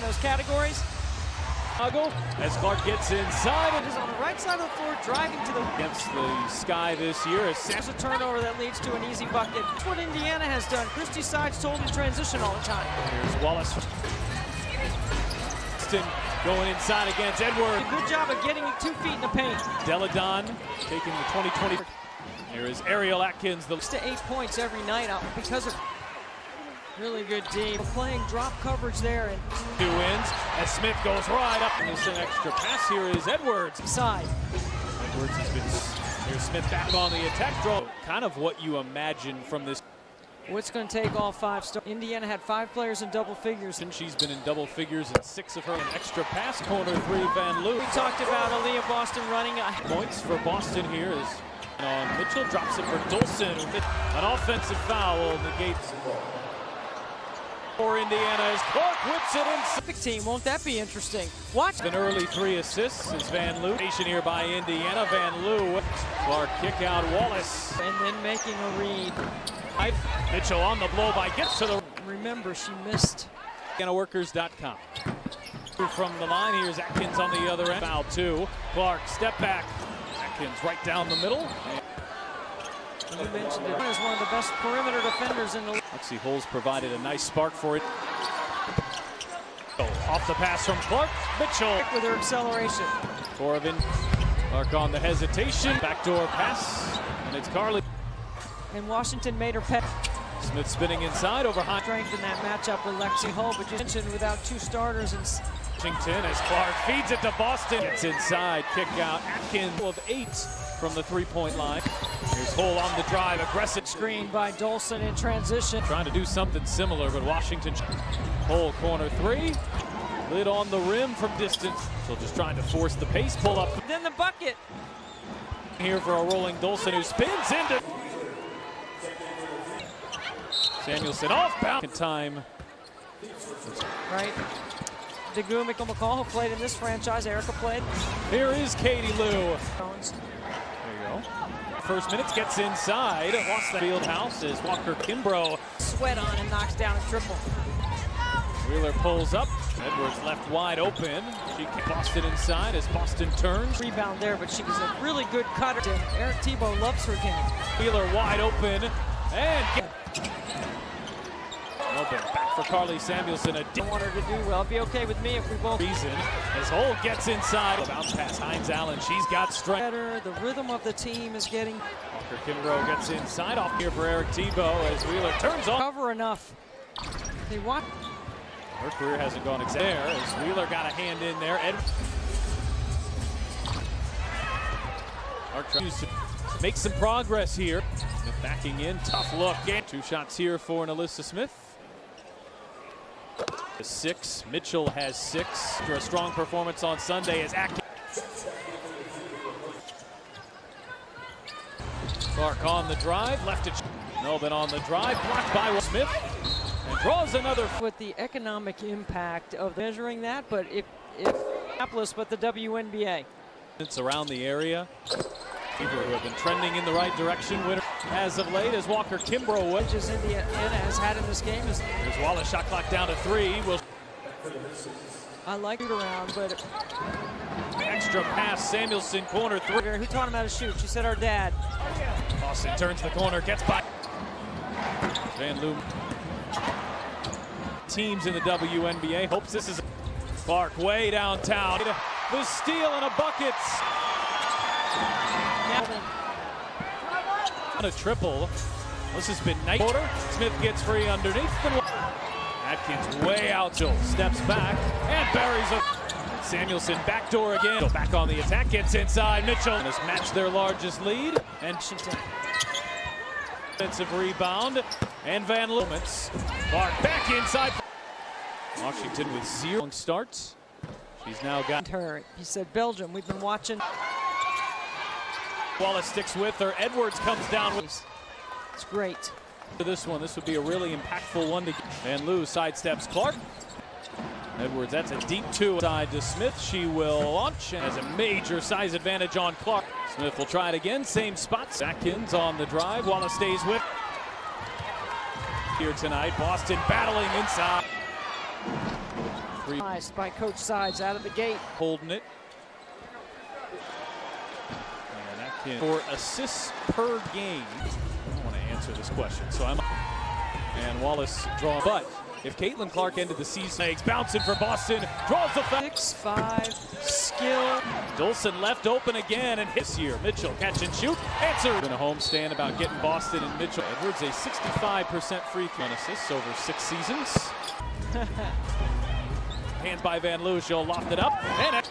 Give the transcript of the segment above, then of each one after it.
those categories. As Clark gets inside. It is on the right side of the floor, driving to the Against the sky this year. There's a turnover that leads to an easy bucket. That's what Indiana has done. Christy Sides told in transition all the time. Here's Wallace. Going inside against Edwards. Good job of getting 2 feet in the paint. Deladon taking the 2020. Here is Ariel Atkins. 6 to 8 points every night out because of really good D. Playing drop coverage there. And 2 wins as Smith goes right up. And there's an extra pass. Here is Edwards. Side. Edwards has been. Here's Smith back on the attack draw. Kind of what you imagine from this. What's going to take all 5 stars? Indiana had 5 players in double figures. And she's been in double figures in 6 of her. An extra pass, corner 3, Van Loo. We talked about Aaliyah Boston running. Points for Boston here is on Mitchell. Drops it for Dolson. An offensive foul negates. For Indiana as Clark whips it in. Team, won't that be interesting? Watch. An early 3 assists is Van Loo. Here by Indiana. Van Loo. Clark kick out Wallace. And then making a read. Mitchell on the blow by gets to the. Remember, she missed. WNBahighlights.com. From the line, here's Atkins on the other end. Foul 2. Clark, step back. Atkins right down the middle. You mentioned it. Is one of the best perimeter defenders in the league. Lexi Holes provided a nice spark for it. Off the pass from Clark. Mitchell with her acceleration. Coravin. Clark on the hesitation. Backdoor pass. And it's Carly. And Washington made her pet. Smith spinning inside over high. Strength in that matchup with Lexi Hull, but you mentioned without 2 starters. And Washington as Clark feeds it to Boston. It's inside. Kick out. Atkins of 8 from the 3-point line. Here's Hull on the drive. Aggressive screen by Dolson in transition. Trying to do something similar, but Washington. Hull corner 3. Lid on the rim from distance. So just trying to force the pace. Pull up. Then the bucket. Here for a rolling Dolson who spins into. Samuelson off bound. Time. Right. Deguma McCall, who played in this franchise. Erica played. Here is Katie Lou. There you go. First minutes gets inside. Lost the field house as Walker Kimbrough. Sweat on and knocks down a triple. Wheeler pulls up. Edwards left wide open. She lost it inside as Boston turns. Rebound there, but she was a really good cutter. Eric Tebow loves her game. Wheeler wide open. And back for Carly Samuelson. I want her to do well. It'd be okay with me if we both. Reason as Hull gets inside. Bounce pass Hines Allen. She's got strength. Better. The rhythm of the team is getting. Walker Kimbrough gets inside. Off here for Eric Tebow as Wheeler turns on. Cover enough. They want. Her career hasn't gone exactly there as Wheeler got a hand in there. Clark tries to make some progress here. Smith backing in. Tough look. 2 shots here for Alyssa Smith. 6. Mitchell has 6. After a strong performance on Sunday as Atkins. Clark on the drive. Left it. Melvin on the drive. Blocked by Smith. And draws another. With the economic impact of measuring that, but if Minneapolis, but the WNBA. It's around the area. Who have been trending in the right direction. Winner as of late as Walker Kimbrough. Wedges Indiana has had in this game. Here's Wallace, shot clock down to 3. I like it around, but extra pass, Samuelson, corner 3. Who taught him how to shoot? She said our dad. Austin turns the corner, gets by. Van Loo. Teams in the WNBA hopes this is Clark way downtown. The steal and a bucket. A triple. This has been nice. Smith gets free underneath. Atkins way out. Steps back and buries it. Samuelson backdoor again. Back on the attack. Gets inside. Mitchell has matched their largest lead. And defensive rebound. And Van Loo. Clark back inside. Washington with 0 starts. She's now got her. He said Belgium. We've been watching. Wallace sticks with her. Edwards comes down with. It's great. This one, this would be a really impactful one to get. Van Loo sidesteps Clark. Edwards, that's a deep 2 side to Smith. She will launch and has a major size advantage on Clark. Smith will try it again, same spots. Atkins on the drive. Wallace stays with. Here tonight, Boston battling inside. Nice by Coach Sides out of the gate. Holding it. And Atkins for assists per game. I don't want to answer this question, so I'm. And Wallace draw. But if Caitlin Clark ended the season, bouncing for Boston, draws the 6'5", skill. Dolson left open again, and this year Mitchell catch and shoot, answer. In a homestand about getting Boston and Mitchell. Edwards a 65% free throw on assists over 6 seasons. Hand by Van Loo, she'll loft it up, and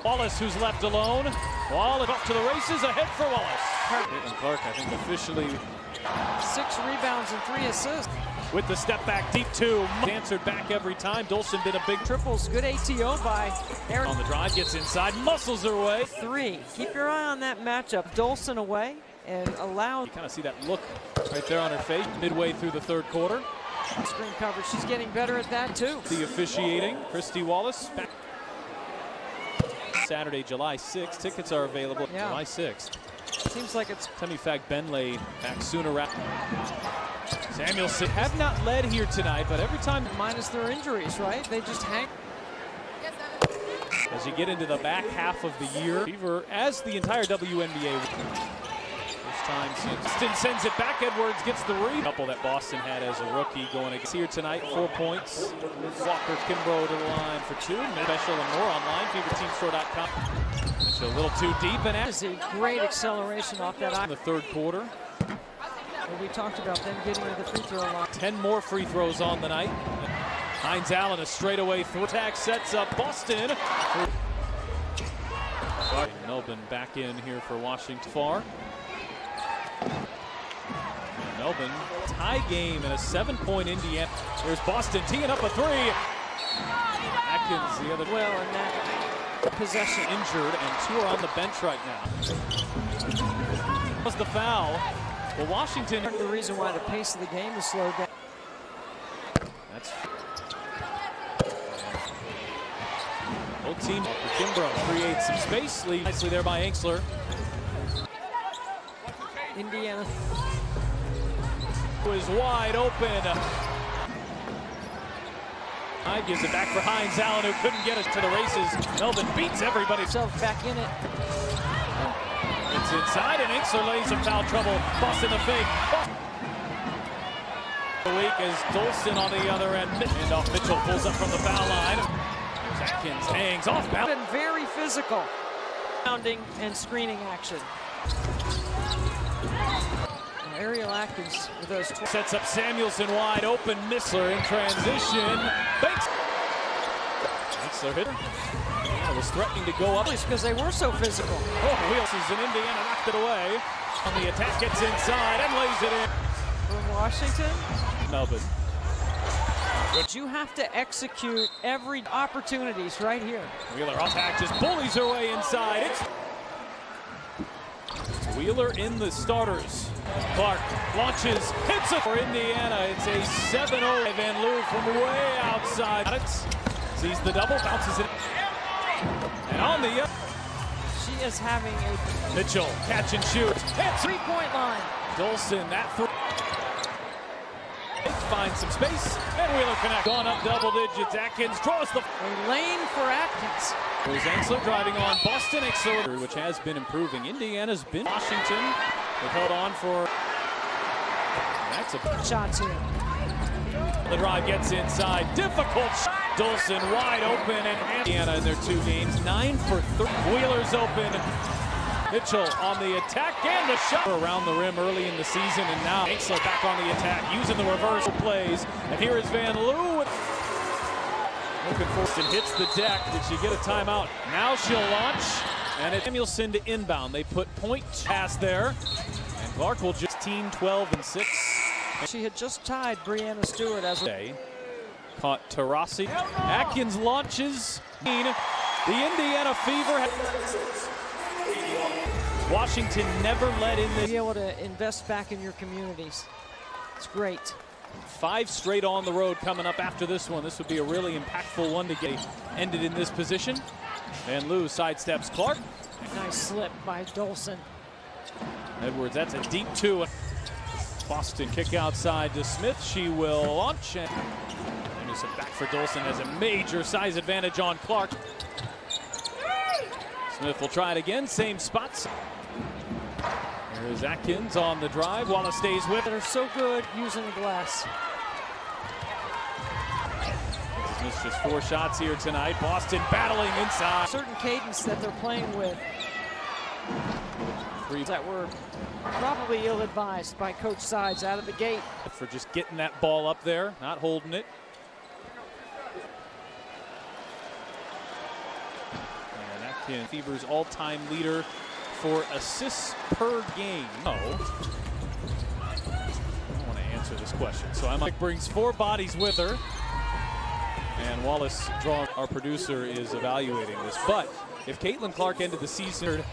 Wallace, who's left alone. Wallace off to the races, ahead for Wallace. Caitlin Clark, I think, officially 6 rebounds and 3 assists. With the step back deep 2, answered back every time. Dolson did a big triples. Good ATO by Aaron. On the drive, gets inside, muscles her way. 3. Keep your eye on that matchup. Dolson away and allow. You kind of see that look right there on her face midway through the 3rd quarter. Screen coverage. She's getting better at that too. The officiating, Christy Wallace. Back. Saturday, July 6th. Tickets are available July 6th. Seems like it's Temifag Benlay back sooner. Samuelson have not led here tonight, but every time minus their injuries, right? They just hang. As you get into the back half of the year, Fever, as the entire WNBA. First time Boston sends it back. Edwards gets the rebound. Couple that Boston had as a rookie going against here tonight. 4 points. Walker Kimbrough to the line for 2. Special and more online. FeverTeamStore.com. A little too deep, and that is a great acceleration off that in the 3rd quarter. We talked about them getting to the free throw line. 10 more free throws on the night. Hines Allen, a straightaway throw. Attack sets up Boston. Melbourne back in here for Washington. Far. Melbourne tie game in a 7-point Indiana. There's Boston teeing up a 3. Atkins the other well, and that possession injured, and 2 are on the bench right now. Was the foul? Well, Washington. The reason why the pace of the game is slowed down. That's both teams. Kimbrough creates some space. Lead nicely there by Anxler. Indiana was wide open. Gives it back for Hines Allen, who couldn't get it to the races. Melbourne beats everybody. Self back in it. It's inside, and Anxler lays some foul trouble. Boston the fake. The week as Dolson on the other end. And off Mitchell pulls up from the foul line. Atkins hangs off balance. Been very physical. Pounding and screening action. Ariel Atkins with those. Sets up Samuelson wide open. Missler in transition. Banks. Anxler hit her. Indiana was threatening to go up. Because they were so physical. Oh, Wheels and Indiana knocked it away. On the attack, gets inside and lays it in. From Washington. Melbourne. But you have to execute every opportunities right here. Wheeler attack just bullies her way inside. It's Wheeler in the starters. Clark launches, hits it for Indiana. It's a 7-0. Van Loo from way outside. Sees the double, bounces it. And on the she is having a Mitchell catch and shoot. Hits 3-point line. Dolson that finds some space, and Wheeler connects. Gone up double digits. Atkins draws the a lane for Atkins. There's Anxler driving on Boston. Anxler, which has been improving. Indiana's been. Washington, they've held on for. That's a shots here. The drive gets inside. Difficult shot. Dolson wide open, and Indiana in their 2 games. 9 for 3. Wheeler's open. Mitchell on the attack and the shot around the rim early in the season, and now Anxler back on the attack using the reversal plays. And here is Van Loo. Looking for and hits the deck. Did she get a timeout? Now she'll launch, and it's Samuelson to inbound. They put point pass there, and Clark will just team 12 and 6. She had just tied Brianna Stewart as a caught Tarasi. Atkins launches. The Indiana Fever. Washington never let in the. Be able to invest back in your communities. It's great. 5 straight on the road coming up after this one. This would be a really impactful one to get ended in this position. Van Loo sidesteps Clark. Nice slip by Dolson. Edwards, that's a deep 2. Boston kick outside to Smith. She will launch. And Anderson back for Dolson, has a major size advantage on Clark. Smith will try it again, same spots. Here's Atkins on the drive. Wallace stays with. They're so good using the glass. Missed just 4 shots here tonight. Boston battling inside. Certain cadence that they're playing with that were probably ill-advised by Coach Sides out of the gate. For just getting that ball up there, not holding it. And Atkins, Fever's all-time leader for assists per game. No. I don't want to answer this question. So I might brings 4 bodies with her. And Wallace, our producer, is evaluating this. But if Caitlin Clark ended the season,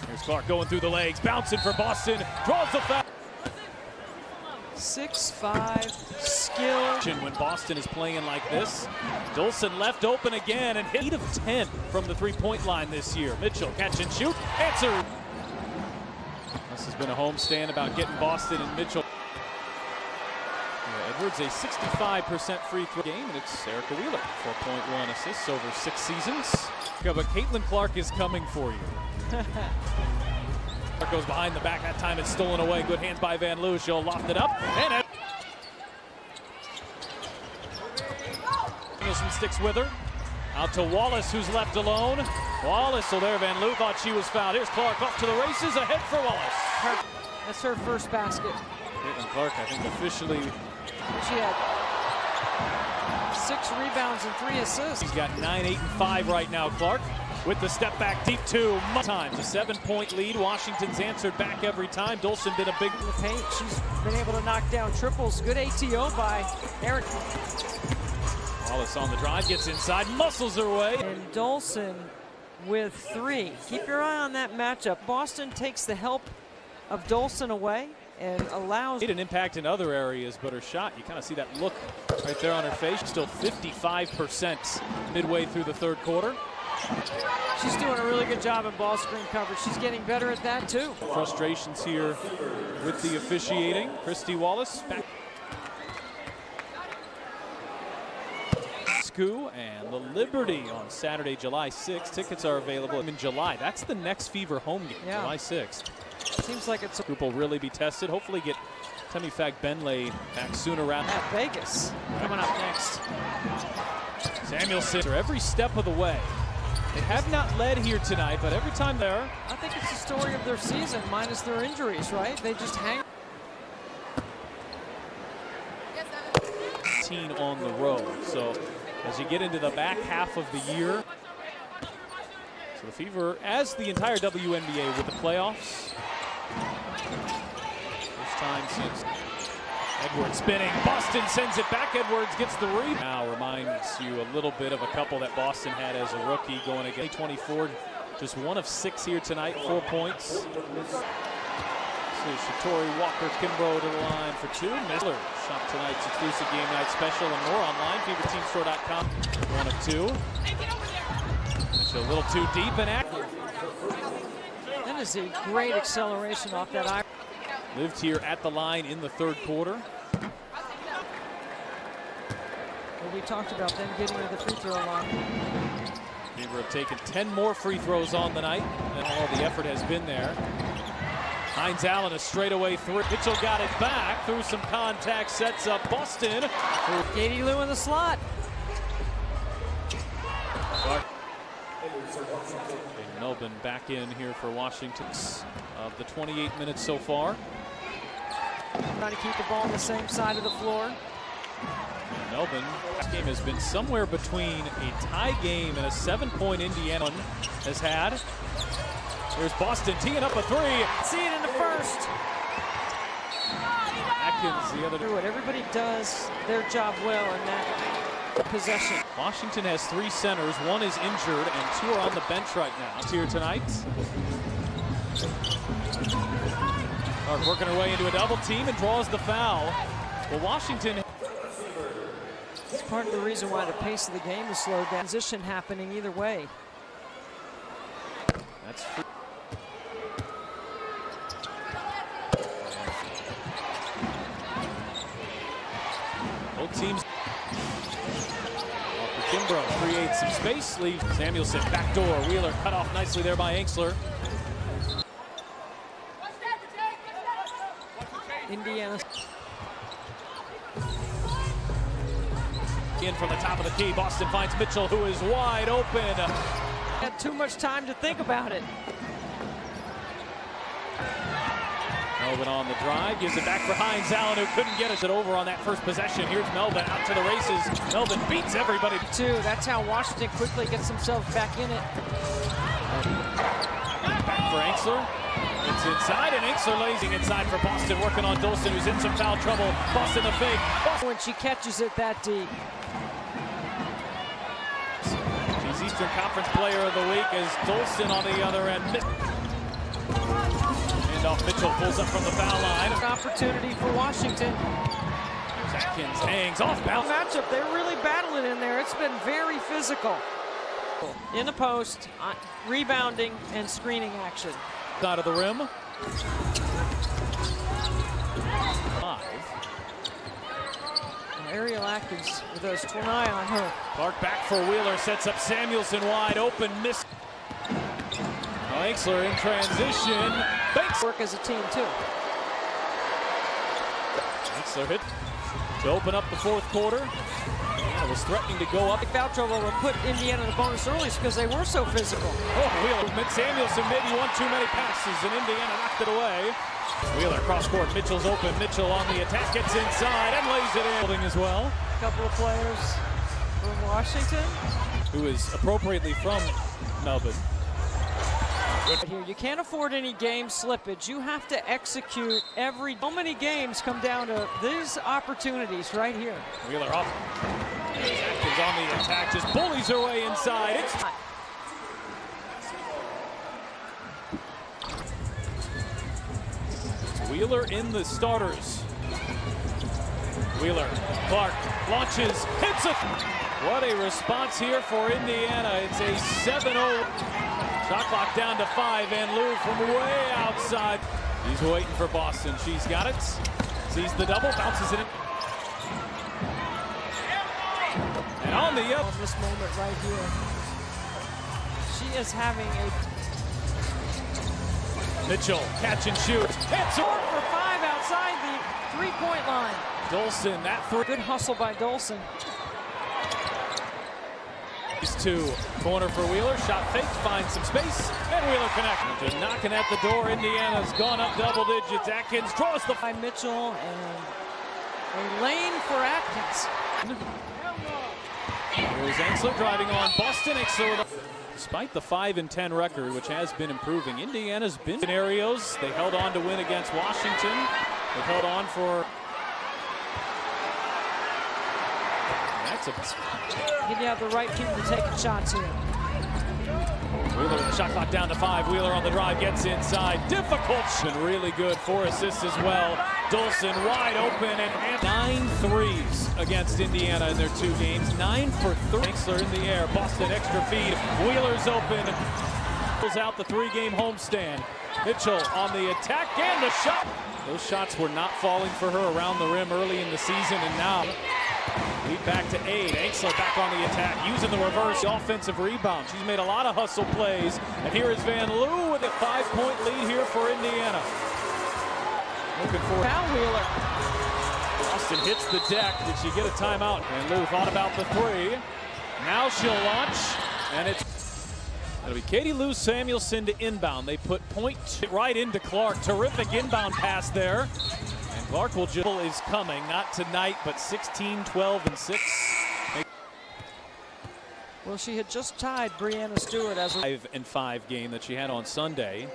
here's Clark going through the legs, bouncing for Boston, draws the foul. 6'5", skill. When Boston is playing like this, Dolson left open again and hit 8 of 10 from the three-point line this year. Mitchell catch and shoot, answer. This has been a homestand about getting Boston and Mitchell. Edwards, a 65% free throw game, and it's Erica Wheeler, 4.1 assists over 6 seasons. But Caitlin Clark is coming for you. Clark goes behind the back. That time it's stolen away. Good hands by Van Loo. She'll loft it up. And Anderson sticks with her. Out to Wallace, who's left alone. Wallace, so there Van Loo thought she was fouled. Here's Clark off to the races, ahead for Wallace. That's her first basket. Caitlin Clark, I think, officially. She had 6 rebounds and 3 assists. She's got 9, 8, and 5 right now, Clark. With the step back deep 2 times. A 7-point lead. Washington's answered back every time. Dolson did a big in the paint. She's been able to knock down triples. Good ATO by Eric. Wallace on the drive, gets inside, muscles her way. And Dolson with 3. Keep your eye on that matchup. Boston takes the help of Dolson away and allows. Made an impact in other areas, but her shot, you kind of see that look right there on her face. Still 55% midway through the third quarter. She's doing a really good job in ball screen coverage. She's getting better at that too. Frustrations here with the officiating. Christy Wallace back. And the Liberty on Saturday, July 6th. Tickets are available in July. That's the next Fever home game, yeah. July 6th. Seems like it's a group will really be tested. Hopefully get Temi Benley back sooner around. At Vegas coming up next. Samuelson every step of the way. They have not led here tonight, but every time they're. I think it's the story of their season, minus their injuries, right? They just hang. On the road. So as you get into the back half of the year, so the Fever, as the entire WNBA with the playoffs, first time since Edwards spinning, Boston sends it back, Edwards gets the rebound. Now reminds you a little bit of a couple that Boston had as a rookie going against 24, just 1 of 6 here tonight, 4 points. Shatori Walker Kimbrough to the line for 2. Miller shop tonight's exclusive game night special and more online. FeverTeamStore.com. 1 of 2. It's a little too deep and active. That is a great acceleration off that eye. Lived here at the line in the third quarter. Well, we talked about them getting to the free throw line. Fever have taken 10 more free throws on the night, and all the effort has been there. Hines Allen a straightaway 3. Mitchell got it back through some contact, sets up Boston. Katie Lou in the slot. Melbourne back in here for Washington of the 28 minutes so far. Trying to keep the ball on the same side of the floor. Melbourne, this game has been somewhere between a tie game and a 7-point Indiana has had. Here's Boston teeing up a 3. See it in the first. Atkins, the other. Everybody does their job well in that possession. Washington has 3 centers. 1 is injured and 2 are on the bench right now. It's here tonight. Clark working her way into a double team and draws the foul. Well, Washington. It's part of the reason why the pace of the game is slowed down. Transition happening either way. That's free. Both teams. Kimbrough creates some space, leaves Samuelson backdoor. Wheeler cut off nicely there by Enxler. Indiana. In from the top of the key, Boston finds Mitchell, who is wide open. Had too much time to think about it. Melvin on the drive, gives it back for Hines Allen, who couldn't get it over on that first possession. Here's Melvin out to the races. Melvin beats everybody. That's how Washington quickly gets themselves back in it. Back for Enxler. It's inside, and Enxler lazing inside for Boston, working on Dolson, who's in some foul trouble. Boston the fake. When she catches it that deep. She's Eastern Conference Player of the Week as Dolson on the other end. Handoff, Mitchell pulls up from the foul line. Opportunity for Washington. Atkins hangs off balance. Matchup, they're really battling in there. It's been very physical. In the post, rebounding and screening action. Out of the rim. 5. Ariel Atkins with those one eye on her. Clark back for Wheeler, sets up Samuelson wide open, miss. Enxler in transition. Banks. Work as a team too. Enxler hit to open up the fourth quarter. Indiana was threatening to go up. Foul trouble will put Indiana in the bonus early because they were so physical. Oh, Wheeler, Samuelson maybe one too many passes, and Indiana knocked it away. Wheeler cross court, Mitchell's open. Mitchell on the attack, gets inside and lays it in as well. A couple of players from Washington. Who is appropriately from Melbourne. Here, you can't afford any game slippage. You have to execute so many games come down to these opportunities right here. Wheeler up. Atkins on the attack, just bullies her way inside. It's Wheeler in the starters. Wheeler, Clark launches, hits it. What a response here for Indiana. It's a 7-0. Shot clock down to 5, and Lou from way outside. He's waiting for Boston. She's got it. Sees the double, bounces it in. And on the up. This moment right here. She is having a Mitchell, catch and shoot. Hits 4 for 5 outside the three-point line. Dolson, that three. Good hustle by Dolson. These two, corner for Wheeler, shot fake, finds some space, and Wheeler connects. Just knocking at the door, Indiana's gone up double digits. Atkins draws the... By Mitchell, and a lane for Atkins. Here's Enxler driving on Boston. Enxler, despite the 5-10 record, which has been improving, Indiana's been scenarios. They held on to win against Washington. They've held on for... You have the right people taking shots here. Wheeler with the shot clock down to 5. Wheeler on the drive, gets inside. Difficult. Been really good. 4 assists as well. Dolson wide open, and 9 threes against Indiana in their 2 games. 9 for 3. Enxler in the air. Boston extra feed. Wheeler's open. Pulls out the 3-game homestand. Mitchell on the attack and the shot. Those shots were not falling for her around the rim early in the season, and now lead back to 8. Enxler back on the attack, using the reverse offensive rebound. She's made a lot of hustle plays, and here is Van Loo with a 5-point lead here for Indiana. Looking for Foul Wheeler. Boston hits the deck. Did she get a timeout? Van Loo thought about the 3. Now she'll launch, and it'll be Katie Lou Samuelson to inbound. They put point right into Clark. Terrific inbound pass there. Clark is coming, not tonight, but 16, 12, and 6. Well, she had just tied Breanna Stewart as a 5-5 game that she had on Sunday.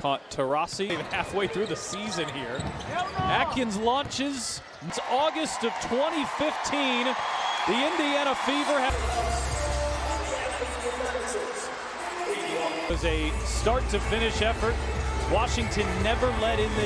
Caught Tarasi halfway through the season here. Atkins launches. It's August of 2015. The Indiana Fever was a start to finish effort. Washington never let in this